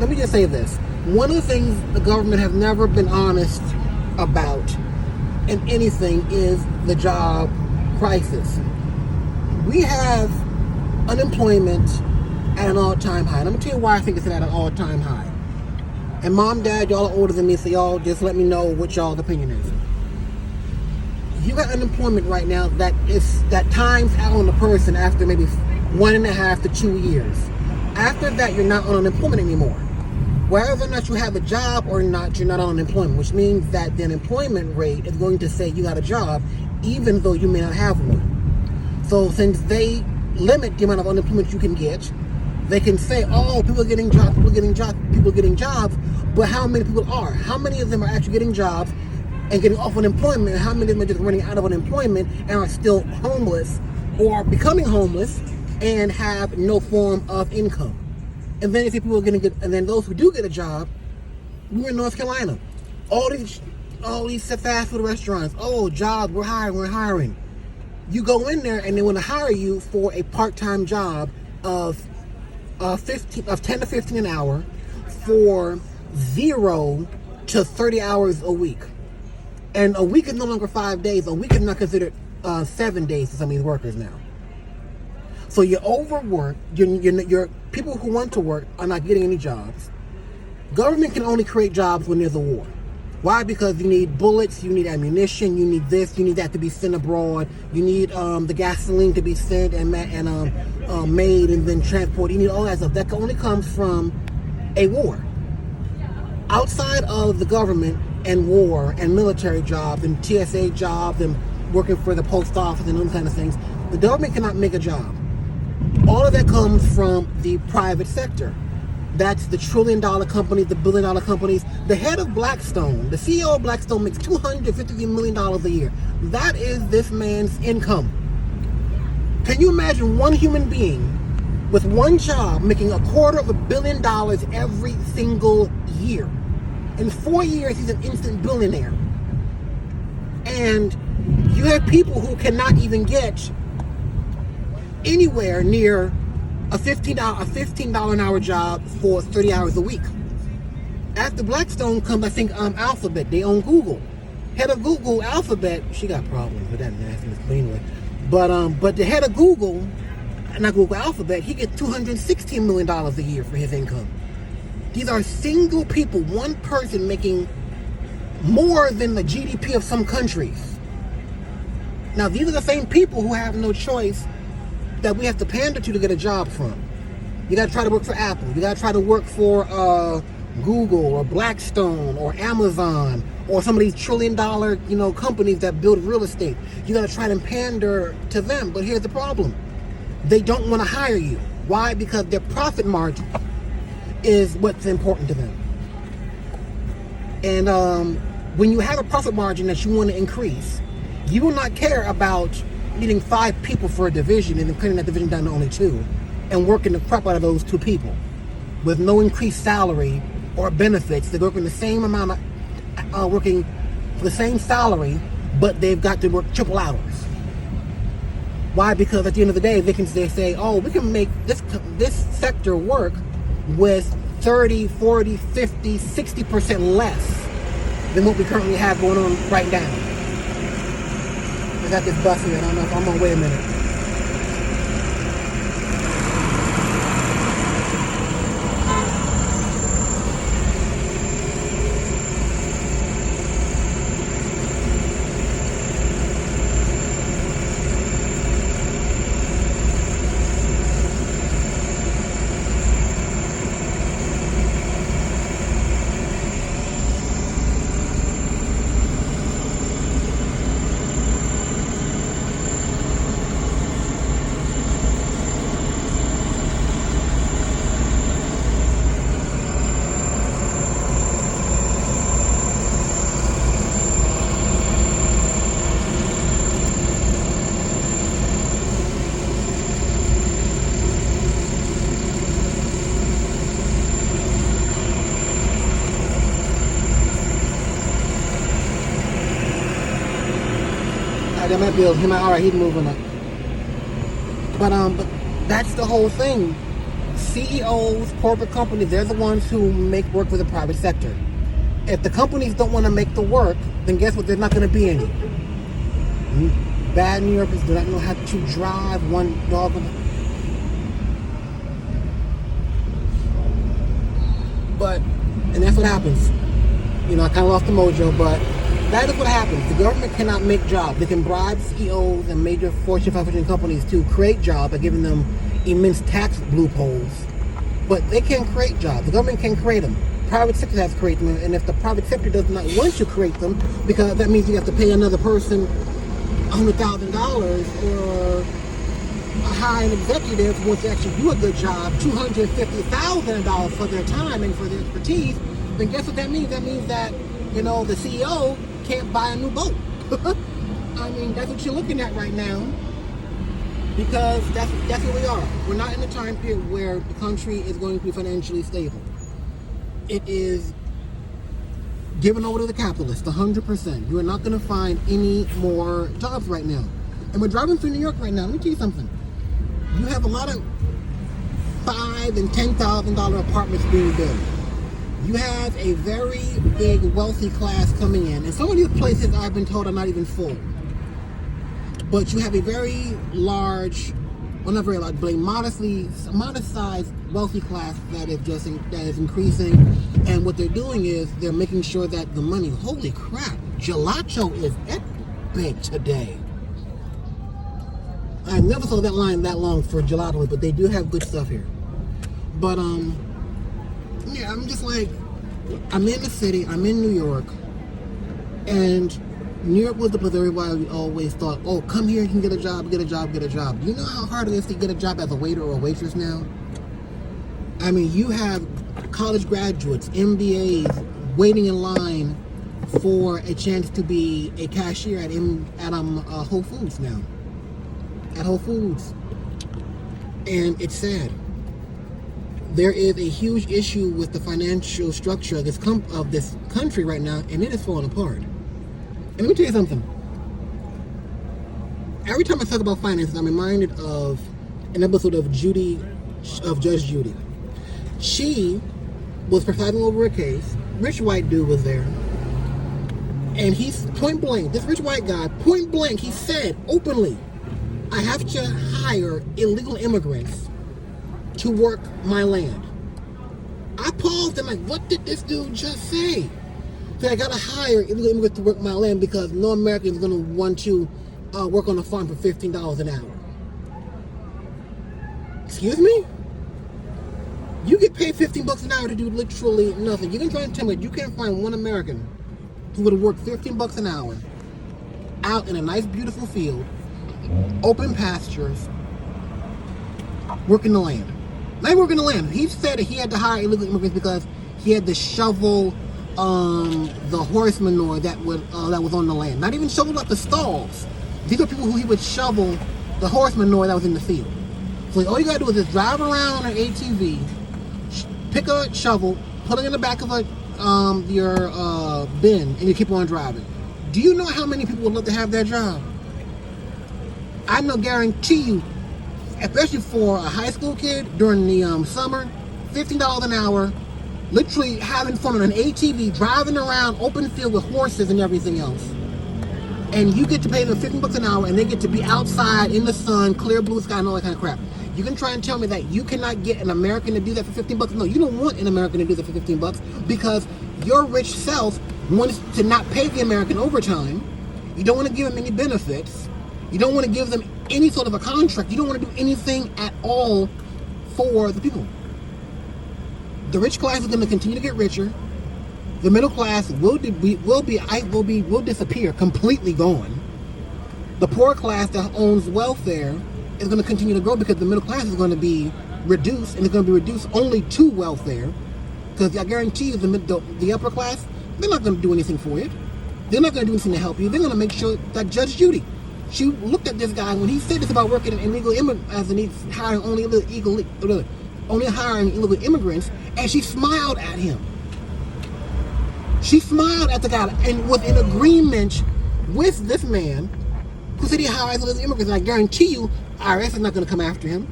let me just say this. One of the things the government has never been honest about in anything is the job crisis. We have unemployment at an all-time high. And I'm going to tell you why I think it's at an all-time high. And Mom, Dad, y'all are older than me, so y'all just let me know what y'all's opinion is. You got unemployment right now that times out on the person after maybe 1.5 to 2 years. After that, you're not on unemployment anymore. Whether or not you have a job or not, you're not on unemployment, which means that the unemployment rate is going to say you got a job, even though you may not have one. So since they limit the amount of unemployment you can get, they can say, oh, people are getting jobs, people are getting jobs, but how many people are? How many of them are actually getting jobs and getting off unemployment, and how many of them are just running out of unemployment and are still homeless or becoming homeless and have no form of income? And then if people are and then those who do get a job, we're in North Carolina. All these fast food restaurants, oh, jobs, we're hiring. You go in there and they want to hire you for a part-time job of 10 to 15 an hour for 0 to 30 hours a week. And a week is no longer 5 days. A week is not considered 7 days for some of these workers now. So you're overworked. You're people who want to work are not getting any jobs. Government can only create jobs when there's a war. Why? Because you need bullets, you need ammunition, you need this, you need that to be sent abroad. You need the gasoline to be sent and made and then transported. You need all that stuff. That only comes from a war. Outside of the government and war and military jobs and TSA jobs and working for the post office and those kind of things, the government cannot make a job. All of that comes from the private sector. That's the $1 trillion companies, the $1 billion companies. The head of Blackstone, the CEO of Blackstone makes $253 million a year. That is this man's income. Can you imagine one human being with one job making $250 million every single year? In 4 years, he's an instant billionaire. And you have people who cannot even get anywhere near a $15 an hour job for 30 hours a week. After Blackstone comes, I think, Alphabet. They own Google. Head of Google, Alphabet, she got problems with that nastiness, but anyway. But the head of Google, not Google, Alphabet, he gets $216 million a year for his income. These are single people, one person making more than the GDP of some countries. Now, these are the same people who have no choice that we have to pander to get a job from. You got to try to work for Apple. You got to try to work for Google or Blackstone or Amazon or some of these $1 trillion, companies that build real estate. You got to try to pander to them. But here's the problem: they don't want to hire you. Why? Because their profit margin is what's important to them. And when you have a profit margin that you want to increase, you will not care about needing 5 people for a division and then cutting that division down to only 2 and working the crap out of those 2 people with no increased salary or benefits. They're working the same amount of working for the same salary, but they've got to work triple hours. Why? Because at the end of the day, they say, oh, we can make this sector work with 30, 40, 50, 60% less than what we currently have going on right now. I got this bus here. I don't know if I'm gonna wait a minute. That might be all right. He's moving up. But that's the whole thing. CEOs, corporate companies, they're the ones who make work for the private sector. If the companies don't want to make the work, then guess what? There's not going to be any. Bad New Yorkers do not know how to drive one dog. And that's what happens. I kind of lost the mojo, but that is what happens. The government cannot make jobs. They can bribe CEOs and major Fortune 500 companies to create jobs by giving them immense tax loopholes. But they can't create jobs. The government can create them. Private sector has to create them. And if the private sector does not want to create them, because that means you have to pay another person $100,000 or hire an executive who wants to actually do a good job, $250,000 for their time and for their expertise, then guess what that means? That means that, the CEO can't buy a new boat. I mean, that's what you're looking at right now, because that's where we are. We're not in a time period where the country is going to be financially stable. It is given over to the capitalists, 100%. You are not going to find any more jobs right now. And we're driving through New York right now. Let me tell you something. You have a lot of $5,000 and $10,000 apartments being built. You have a very big wealthy class coming in. And some of these places, I've been told, are not even full. But you have a very large, well, not very large, but a modest-sized wealthy class that is increasing. And what they're doing is they're making sure that the money, holy crap, gelato is epic today. I never saw that line that long for gelato, but they do have good stuff here. But yeah, I'm just like, I'm in the city, I'm in New York, and New York was the place everybody always thought, oh, come here, you can get a job, get a job, get a job. You know how hard it is to get a job as a waiter or a waitress now? I mean, you have college graduates, MBAs, waiting in line for a chance to be a cashier at Whole Foods now. At Whole Foods. And it's sad. There is a huge issue with the financial structure of this country right now, and it is falling apart. And let me tell you something. Every time I talk about finance, I'm reminded of an episode of Judge Judy. She was presiding over a case. Rich white dude was there. And he's point blank, this rich white guy, point blank, he said openly, I have to hire illegal immigrants to work my land. I paused and like, what did this dude just say? So I gotta hire illegal immigrants to work my land because no American is gonna want to work on a farm for $15 an hour. Excuse me? You get paid $15 an hour to do literally nothing. You can try and tell me you can't find one American who would work $15 an hour out in a nice, beautiful field, open pastures, working the land. Not working the land. He said that he had to hire illegal immigrants because he had to shovel the horse manure that was on the land. Not even shovel up the stalls. These are people who he would shovel the horse manure that was in the field. So all you gotta do is just drive around on an ATV, pick a shovel, put it in the back of your bin, and you keep on driving. Do you know how many people would love to have that job? I know, guarantee you, especially for a high school kid during the summer, $15 an hour, literally having fun on an ATV, driving around open field with horses and everything else. And you get to pay them $15 an hour, and they get to be outside in the sun, clear blue sky, and all that kind of crap. You can try and tell me that you cannot get an American to do that for $15. No, you don't want an American to do that for $15 because your rich self wants to not pay the American overtime. You don't want to give them any benefits. You don't want to give them any sort of a contract. You don't want to do anything at all for the people. The rich class is going to continue to get richer. The middle class will disappear, completely gone. The poor class that owns welfare is going to continue to grow because the middle class is going to be reduced, and it's going to be reduced only to welfare. Because I guarantee you, the upper class, they're not going to do anything for you. They're not going to do anything to help you. They're going to make sure that Judge Judy, she looked at this guy when he said this about working in illegal immigrants, as in hiring only hiring illegal immigrants, and she smiled at him. She smiled at the guy and was in agreement with this man who said he hires illegal immigrants. And I guarantee you, IRS is not going to come after him.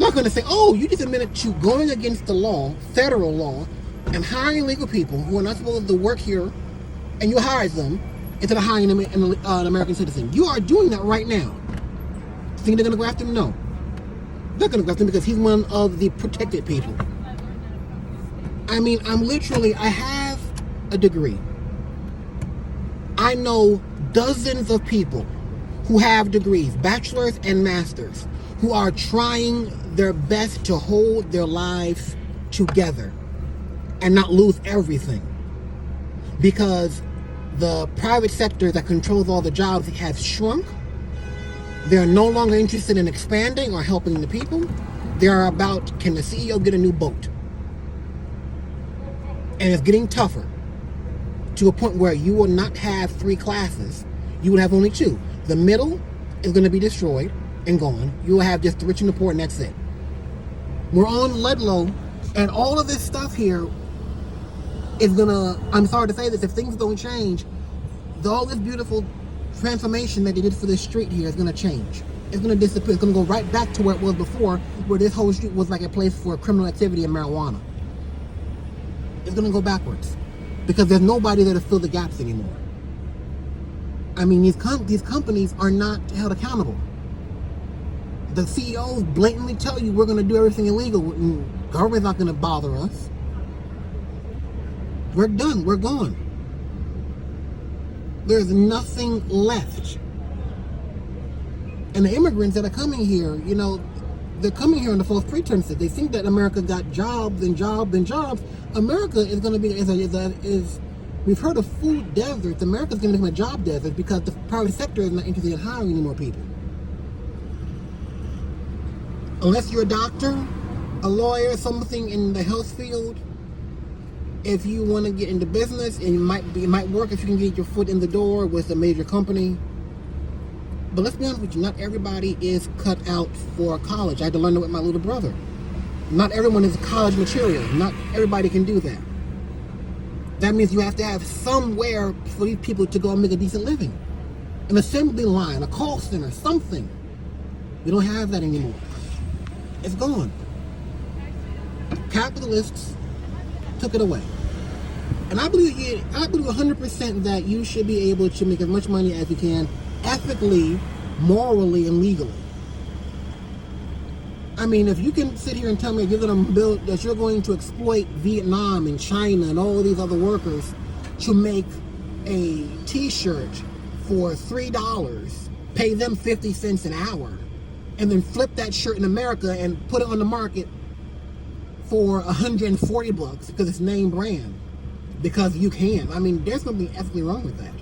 not going to say, oh, you just admitted to going against the law, federal law, and hiring illegal people who are not supposed to work here, and you hired them instead of hiring them an American citizen. You are doing that right now. Think they're going to go after him? No. They're going to go after him because he's one of the protected people. I mean, I have a degree. I know dozens of people who have degrees, bachelor's and master's, who are trying their best to hold their lives together and not lose everything. Because the private sector that controls all the jobs has shrunk. They're no longer interested in expanding or helping the people. They're about, can the CEO get a new boat? And it's getting tougher to a point where you will not have 3 classes. You will have only 2. The middle is going to be destroyed and gone. You will have just the rich and the poor, and that's it. We're on Ludlow, and all of this stuff here is going to, I'm sorry to say this, if things don't change, all this beautiful transformation that they did for this street here is going to change. It's going to disappear. It's going to go right back to where it was before, where this whole street was like a place for criminal activity and marijuana. It's going to go backwards because there's nobody there to fill the gaps anymore. I mean, these companies are not held accountable. The CEOs blatantly tell you we're going to do everything illegal. Government's not going to bother us. We're done. We're gone. There's nothing left. And the immigrants that are coming here, you know, they're coming here on the false pretenses. They think that America got jobs and jobs and jobs. America is going to be, we've heard of food deserts. America's going to become a job desert because the private sector is not interested in hiring any more people. Unless you're a doctor, a lawyer, something in the health field, if you want to get into business, and it might work if you can get your foot in the door with a major company. But let's be honest with you, not everybody is cut out for college. I had to learn that with my little brother. Not everyone is college material. Not everybody can do that. That means you have to have somewhere for these people to go and make a decent living. An assembly line, a call center, something. We don't have that anymore. It's gone. Capitalists took it away. And I believe 100% that you should be able to make as much money as you can, ethically, morally, and legally. I mean, if you can sit here and tell me you're going to exploit Vietnam and China and all of these other workers to make a t-shirt for $3, pay them 50 cents an hour, and then flip that shirt in America and put it on the market for $140 because it's name brand, because you can. I mean, there's something ethically wrong with that.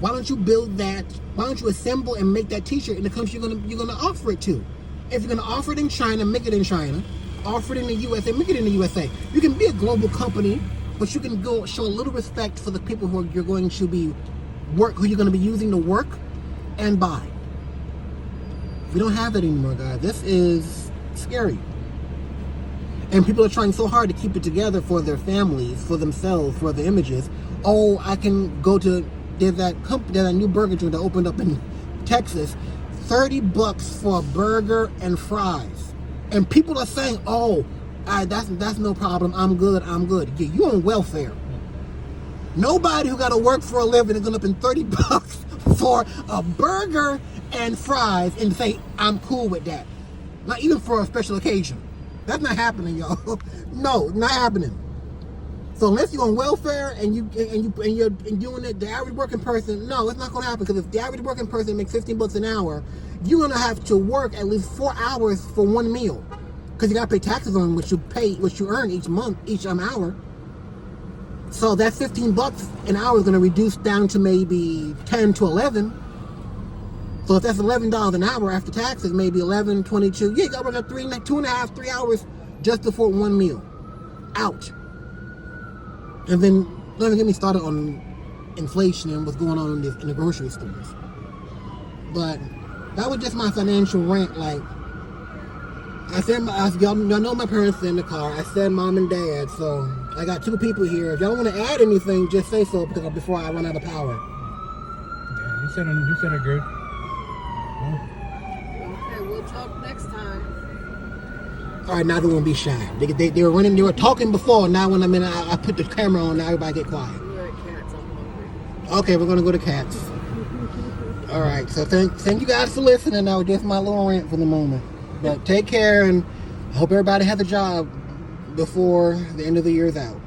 Why don't you build that? Why don't you assemble and make that t-shirt in the country you're gonna offer it to? If you're gonna offer it in China, make it in China. Offer it in the USA, make it in the USA. You can be a global company, but you can go show a little respect for the people who you're going to be who you're gonna be using to work and buy. We don't have that anymore, guys. This is scary. And people are trying so hard to keep it together for their families, for themselves, for their images. Oh, I can go to, there's that new burger joint that opened up in Texas. $30 for a burger and fries. And people are saying, oh, that's no problem. I'm good. Yeah, you're on welfare. Nobody who got to work for a living is going to up in $30 for a burger and fries and say, I'm cool with that. Not even for a special occasion. That's not happening, y'all. No, not happening. So unless you're on welfare and you're doing it, the average working person, no, it's not going to happen. Because if the average working person makes $15 an hour, you're going to have to work at least 4 hours for one meal, because you got to pay taxes on what you earn each month, each hour. So that $15 an hour is going to reduce down to maybe 10 to 11. So if that's $11 an hour after taxes, maybe 11, 22. Yeah, you got to work at 2.5, 3 hours just to afford one meal. Ouch. And then don't even get me started on inflation and what's going on in the grocery stores. But that was just my financial rant. Like I said, y'all know my parents are in the car. I said mom and dad, so I got 2 people here. If y'all want to add anything, just say so before I run out of power. Yeah, you said it good. Okay, we'll talk next time. All right, now they won't be shy. They were running. They were talking before. Now when I put the camera on, now everybody get quiet. We're at Cats. I'm hungry. Okay, we're gonna go to cats. All right. So thank you guys for listening. That was just my little rant for the moment. But take care, and I hope everybody has a job before the end of the year is out.